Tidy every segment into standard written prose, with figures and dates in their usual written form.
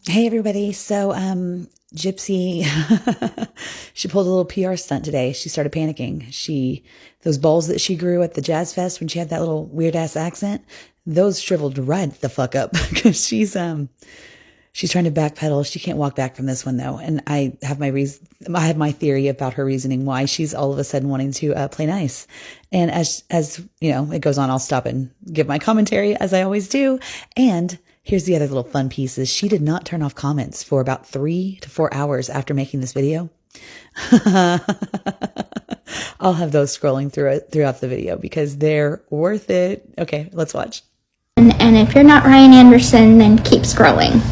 Hey everybody. So, Gypsy, she pulled a little PR stunt today. She started panicking. Those balls that she grew at the Jazz Fest when she had that little weird ass accent, those shriveled right the fuck up because she's trying to backpedal. She can't walk back from this one though. And I have my theory about her reasoning why she's all of a sudden wanting to play nice. And as you know, it goes on, I'll stop and give my commentary as I always do. And here's the other little fun pieces. She did not turn off comments for about 3 to 4 hours after making this video. I'll have those scrolling throughout the video because they're worth it. Okay, let's watch. And if you're not Ryan Anderson, then keep scrolling.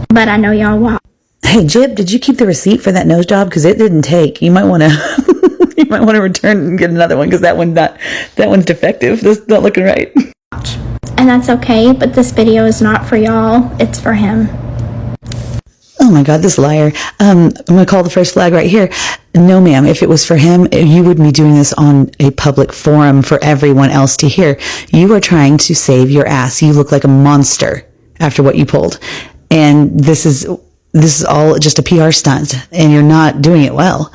But I know y'all will. Hey, Jib, did you keep the receipt for that nose job? Because it didn't take. You might want to you might want to return and get another one because that one's defective. That's not looking right. And that's okay, but this video is not for y'all. It's for him. Oh my God, this liar. I'm going to call the first flag right here. No, ma'am. If it was for him, you wouldn't be doing this on a public forum for everyone else to hear. You are trying to save your ass. You look like a monster after what you pulled. And this is all just a PR stunt, and you're not doing it well.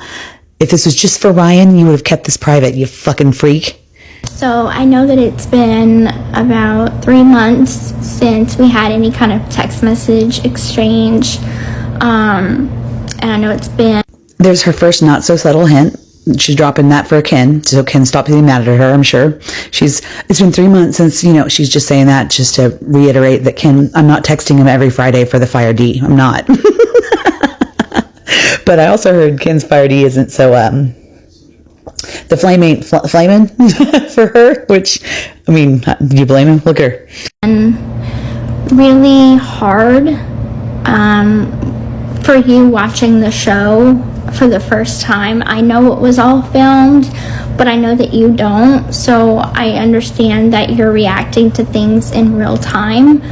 If this was just for Ryan, you would have kept this private, you fucking freak. So I know that it's been about 3 months since we had any kind of text message exchange. And I know it's been... There's her first not so subtle hint. She's dropping that for Ken, so Ken stops being mad at her, I'm sure. It's been 3 months since, she's just saying that just to reiterate that Ken, I'm not texting him every Friday for the Fire D. I'm not. But I also heard Ken's Fire D isn't so, the flame ain't flaming for her, which, I mean, do you blame him? Look at her. And really hard for you watching the show for the first time. I know it was all filmed, but I know that you don't, so I understand that you're reacting to things in real time.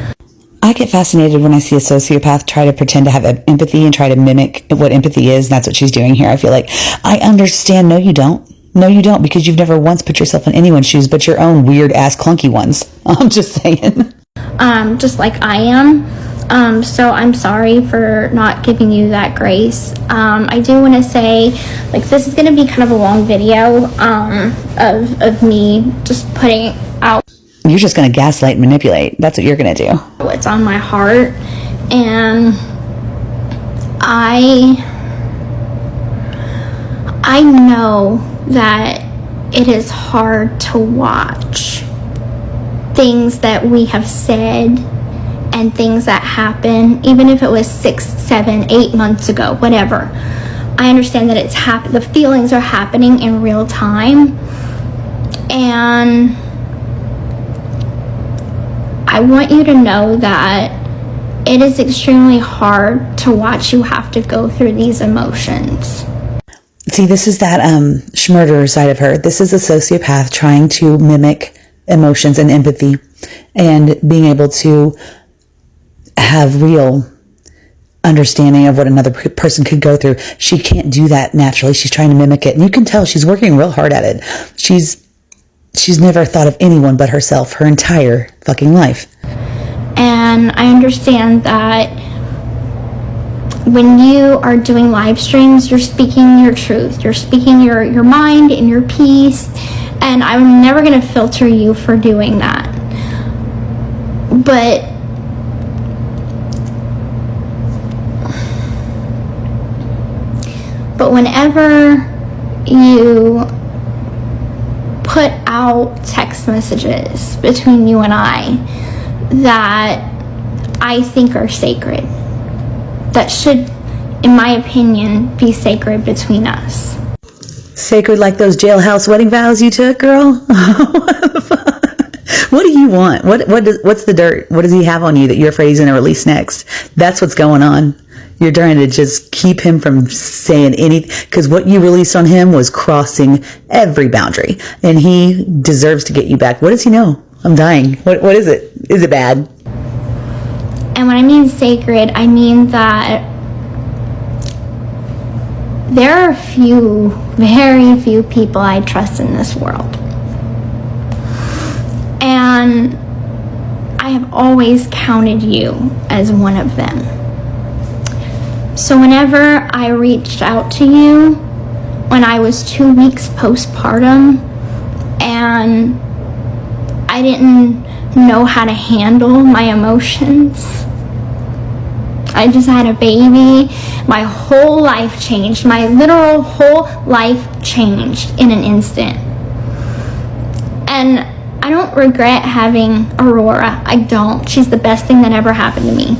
I get fascinated when I see a sociopath try to pretend to have empathy and try to mimic what empathy is. That's what she's doing here. I feel like I understand. No, you don't. No, you don't, because you've never once put yourself in anyone's shoes but your own weird ass clunky ones. I'm just saying. Just like I am. So I'm sorry for not giving you that grace. I do want to say, like, this is going to be kind of a long video of me just putting out. You're just going to gaslight and manipulate. That's what you're going to do. What's on my heart. And I know that it is hard to watch things that we have said and things that happen, even if it was 6, 7, 8 months ago, whatever. I understand that the feelings are happening in real time, and I want you to know that it is extremely hard to watch you have to go through these emotions. See, this is that schmurderer side of her. This is a sociopath trying to mimic emotions and empathy and being able to have real understanding of what another person could go through. She can't do that naturally. She's trying to mimic it. And you can tell she's working real hard at it. She's never thought of anyone but herself her entire fucking life. And I understand that when you are doing live streams, you're speaking your truth. You're speaking your mind and your peace. And I'm never going to filter you for doing that. But whenever you put out text messages between you and I that I think are sacred, that should, in my opinion, be sacred between us. Sacred like those jailhouse wedding vows you took, girl? What do you want? What's the dirt? What does he have on you that you're afraid he's going to release next? That's what's going on. You're trying to just keep him from saying anything, because what you released on him was crossing every boundary, and he deserves to get you back. What does he know? I'm dying. What is it? Is it bad? And when I mean sacred, I mean that there are very few people I trust in this world. And I have always counted you as one of them. So whenever I reached out to you when I was 2 weeks postpartum and I didn't know how to handle my emotions, I just had a baby, my whole life changed. My literal whole life changed in an instant. And I don't regret having Aurora. I don't. She's the best thing that ever happened to me.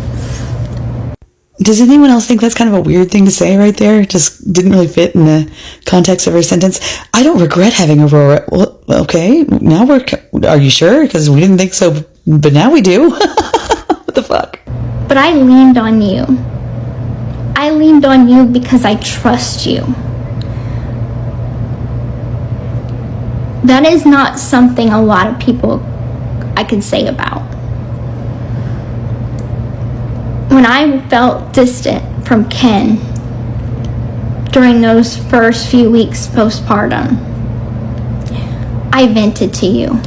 Does anyone else think that's kind of a weird thing to say right there? Just didn't really fit in the context of her sentence. I don't regret having Aurora. Well, okay, now are you sure? Because we didn't think so, but now we do. What the fuck? But I leaned on you. I leaned on you because I trust you. That is not something a lot of people I could say about. When I felt distant from Ken during those first few weeks postpartum, I vented to you.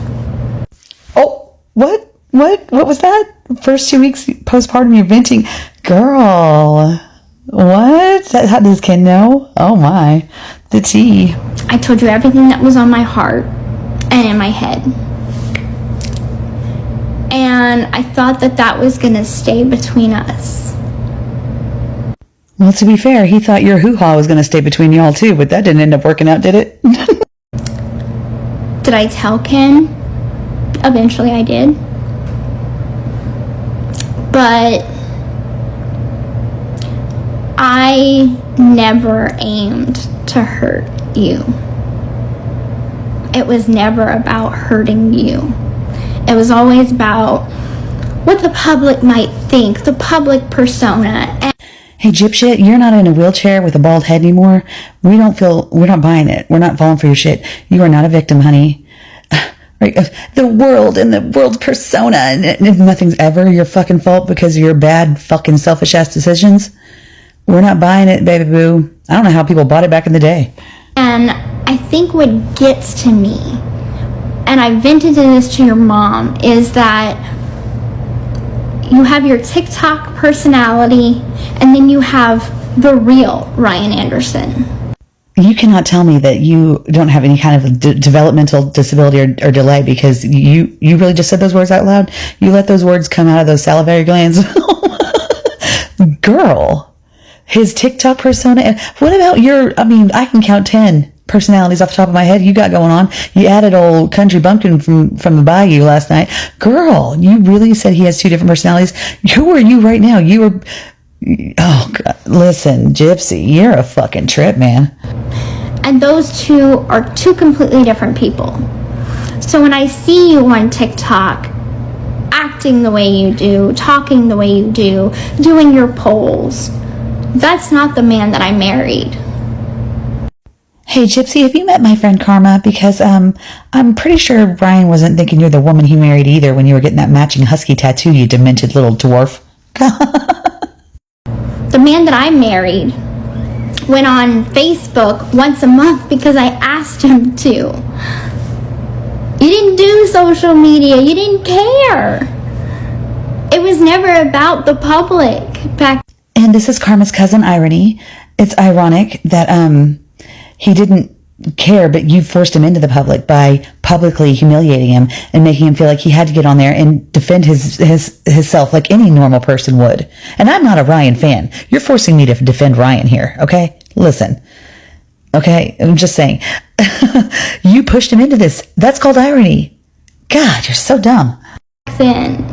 Oh, what? What was that? First 2 weeks postpartum, you're venting. Girl, what? How does Ken know? Oh my, the tea. I told you everything that was on my heart and in my head. And I thought that was going to stay between us. Well, to be fair, he thought your hoo-ha was going to stay between y'all too, but that didn't end up working out, did it? Did I tell Ken? Eventually I did. But I never aimed to hurt you. It was never about hurting you. It was always about what the public might think, the public persona. Hey, dipshit, you're not in a wheelchair with a bald head anymore. We're not buying it. We're not falling for your shit. You are not a victim, honey. Right? The world and the world's persona, and if nothing's ever your fucking fault because of your bad fucking selfish ass decisions. We're not buying it, baby boo. I don't know how people bought it back in the day. And I think what gets to me, and I vented this to your mom, is that you have your TikTok personality and then you have the real Ryan Anderson. You cannot tell me that you don't have any kind of developmental disability or delay because you really just said those words out loud. You let those words come out of those salivary glands. Girl, his TikTok persona. What about I can count 10 personalities off the top of my head you got going on. You added old country bumpkin from the bayou last night. Girl, you really said he has 2 different personalities. Who are you right now? You were... Oh, God. Listen, Gypsy, you're a fucking trip, man. And those two are 2 completely different people. So when I see you on TikTok, acting the way you do, talking the way you do, doing your polls, that's not the man that I married. Hey, Gypsy, have you met my friend Karma? Because I'm pretty sure Brian wasn't thinking you're the woman he married either when you were getting that matching husky tattoo, you demented little dwarf. The man that I married went on Facebook once a month because I asked him to. You didn't do social media. You didn't care. It was never about the public back. And this is Karma's cousin, Irony. It's ironic that he didn't care, but you forced him into the public by publicly humiliating him and making him feel like he had to get on there and defend himself like any normal person would. And I'm not a Ryan fan. You're forcing me to defend Ryan here, okay? Listen. Okay? I'm just saying. You pushed him into this. That's called irony. God, you're so dumb. Then.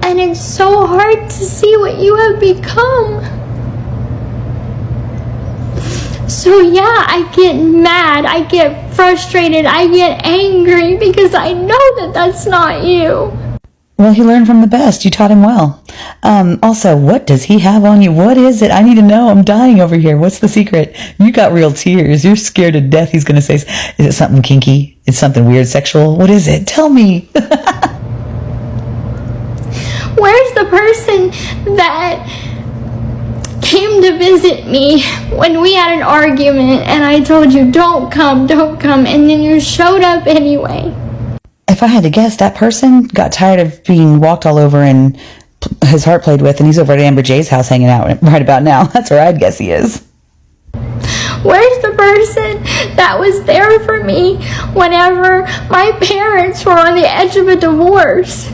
And it's so hard to see what you have become. So yeah, I get mad, I get frustrated, I get angry because I know that that's not you. Well, he learned from the best. You taught him well. Also, what does he have on you? What is it? I need to know. I'm dying over here. What's the secret? You got real tears. You're scared to death he's going to say, is it something kinky? Is something weird sexual? What is it? Tell me. Where's the person that came to visit me when we had an argument and I told you don't come, and then you showed up anyway? If if I had to guess, that person got tired of being walked all over and his heart played with, and he's over at Amber J's house hanging out right about now. That's where I'd guess he is. Where's the person that was there for me whenever my parents were on the edge of a divorce?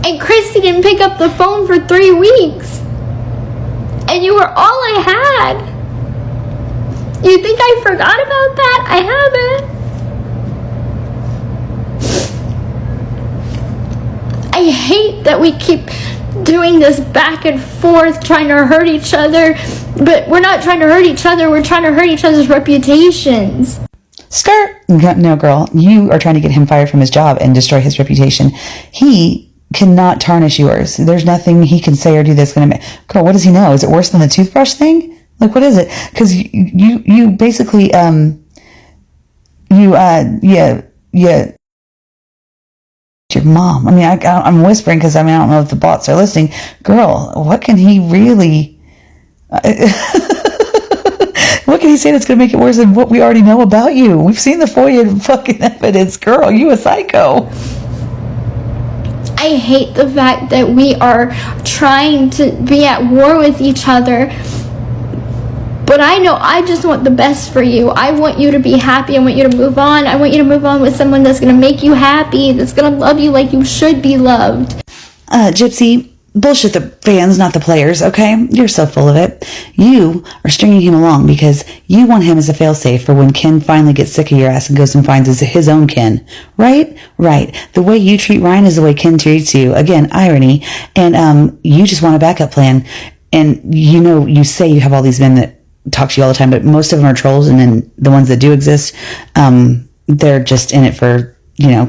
And Christy didn't pick up the phone for 3 weeks. And you were all I had. You think I forgot about that? I haven't. I hate that we keep doing this back and forth, trying to hurt each other. But we're not trying to hurt each other. We're trying to hurt each other's reputations. Skirt. No, girl. You are trying to get him fired from his job and destroy his reputation. He cannot tarnish yours. There's nothing he can say or do that's going to make... Girl, what does he know? Is it worse than the toothbrush thing? Like, what is it? Because you basically, your mom. I mean, I'm whispering because, I don't know if the bots are listening. Girl, what can he really... what can he say that's going to make it worse than what we already know about you? We've seen the FOIA fucking evidence. Girl, you a psycho. I hate the fact that we are trying to be at war with each other. But I know I just want the best for you. I want you to be happy. I want you to move on. I want you to move on with someone that's going to make you happy, that's going to love you like you should be loved. Gypsy, bullshit the fans, not the players, okay? You're so full of it. You are stringing him along because you want him as a failsafe for when Ken finally gets sick of your ass and goes and finds his own Ken. Right? Right. The way you treat Ryan is the way Ken treats you. Again, irony. And you just want a backup plan. And you say you have all these men that talk to you all the time, but most of them are trolls, and then the ones that do exist, they're just in it for,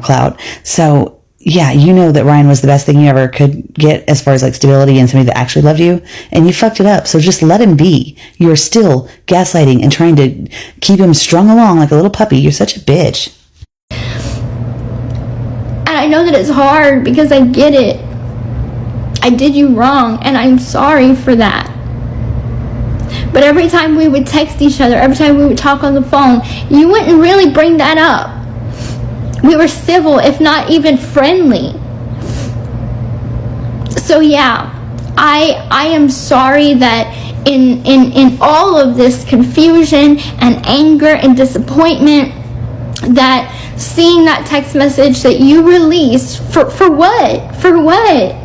clout. So yeah, that Ryan was the best thing you ever could get as far as like stability and somebody that actually loved you, and you fucked it up. So just let him be. You're still gaslighting and trying to keep him strung along like a little puppy. You're such a bitch. And I know that it's hard because I get it. I did you wrong, and I'm sorry for that. But every time we would text each other, every time we would talk on the phone, you wouldn't really bring that up. We were civil, if not even friendly. So yeah, I am sorry that in all of this confusion and anger and disappointment, that seeing that text message that you released, for what? For what?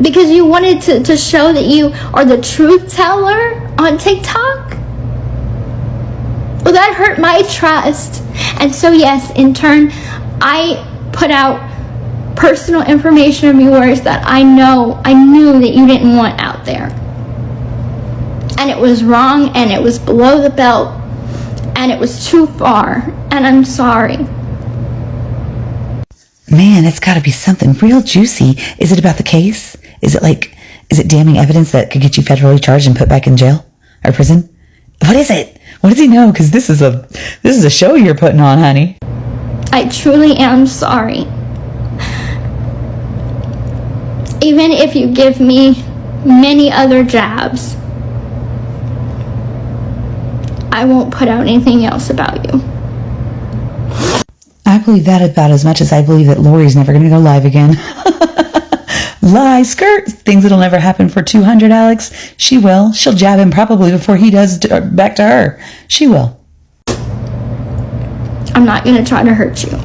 Because you wanted to show that you are the truth teller on TikTok? Well, that hurt my trust. And so yes, in turn, I put out personal information of yours that I knew that you didn't want out there. And it was wrong, and it was below the belt, and it was too far, and I'm sorry. Man, it's got to be something real juicy. Is it about the case? Is it damning evidence that could get you federally charged and put back in jail or prison? What is it? What does he know? Because this is a show you're putting on, honey. I truly am sorry. Even if you give me many other jabs, I won't put out anything else about you. I believe that about as much as I believe that Lori's never going to go live again. Lie, skirt. Things that'll never happen for 200, Alex. She will. She'll jab him probably before he does back to her. She will. I'm not going to try to hurt you.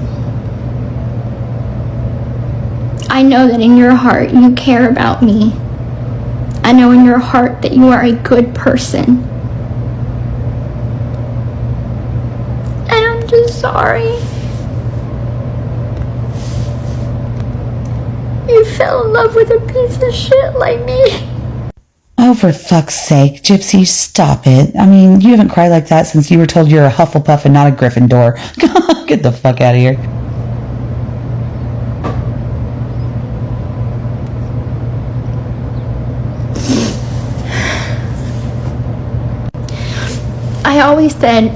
I know that in your heart you care about me. I know in your heart that you are a good person. And I'm just sorry. You fell in love with a piece of shit like me. Oh, for fuck's sake, Gypsy, stop it. I mean, you haven't cried like that since you were told you're a Hufflepuff and not a Gryffindor. Get the fuck out of here. I always said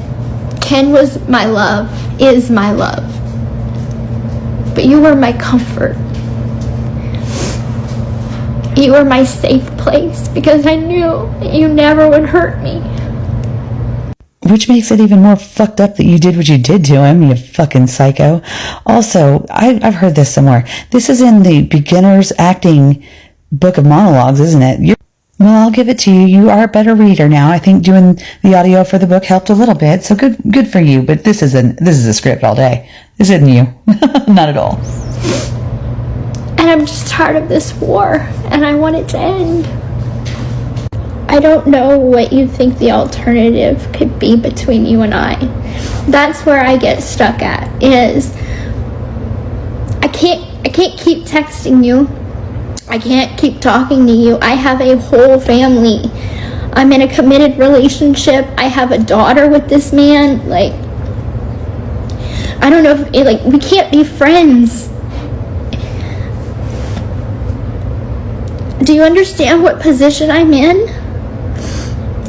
Ken was my love, is my love. But you were my comfort. You were my safe place because I knew that you never would hurt me. Which makes it even more fucked up that you did what you did to him, you fucking psycho. Also, I've heard this somewhere. This is in the beginner's acting book of monologues, isn't it? Well, I'll give it to you. You are a better reader now. I think doing the audio for the book helped a little bit, so good for you. But this is a script all day. This isn't you. Not at all. And I'm just tired of this war, and I want it to end. I don't know what you think the alternative could be between you and I. That's where I get stuck at, is I can't keep texting you. I can't keep talking to you. I have a whole family. I'm in a committed relationship. I have a daughter with this man. Like, I don't know if, we can't be friends. Do you understand what position I'm in?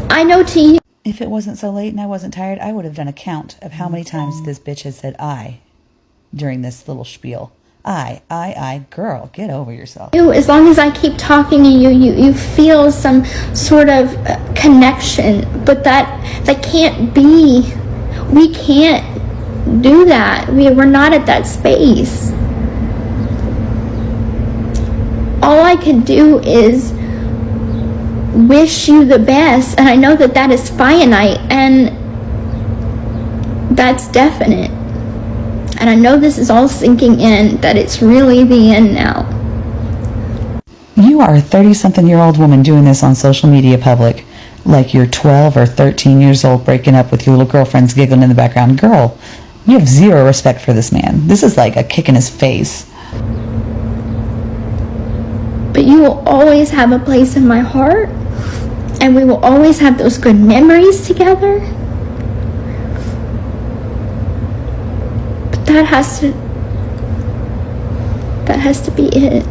I know to you. If it wasn't so late and I wasn't tired, I would have done a count of how many times this bitch has said I during this little spiel. I, girl, get over yourself. As long as I keep talking to you, you feel some sort of connection, but that can't be. We can't do that. We're not at that space. All I can do is wish you the best, and I know that is finite, and that's definite. And I know this is all sinking in, that it's really the end now. You are a 30-something-year-old woman doing this on social media public, like you're 12 or 13 years old breaking up with your little girlfriends giggling in the background. Girl, you have zero respect for this man. This is like a kick in his face. But you will always have a place in my heart, and we will always have those good memories together. But that has to be it.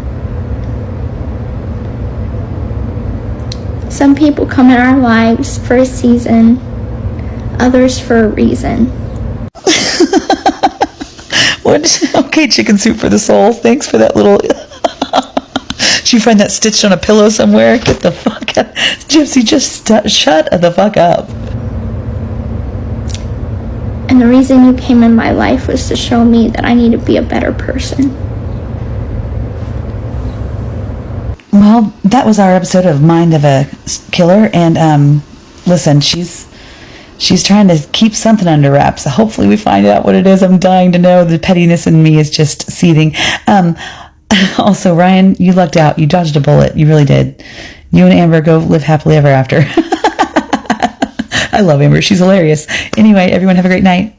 Some people come in our lives for a season, others for a reason. What? Okay, chicken soup for the soul. Thanks for that little... Did you find that stitched on a pillow somewhere? Get the fuck out. Gypsy, just shut the fuck up. And the reason you came in my life was to show me that I need to be a better person. Well, that was our episode of Mind of a Killer, and listen, she's trying to keep something under wraps. So hopefully we find out what it is. I'm dying to know. The pettiness in me is just seething. Also, Ryan, you lucked out. You dodged a bullet. You really did. You and Amber go live happily ever after. I love Amber. She's hilarious. Anyway, everyone have a great night.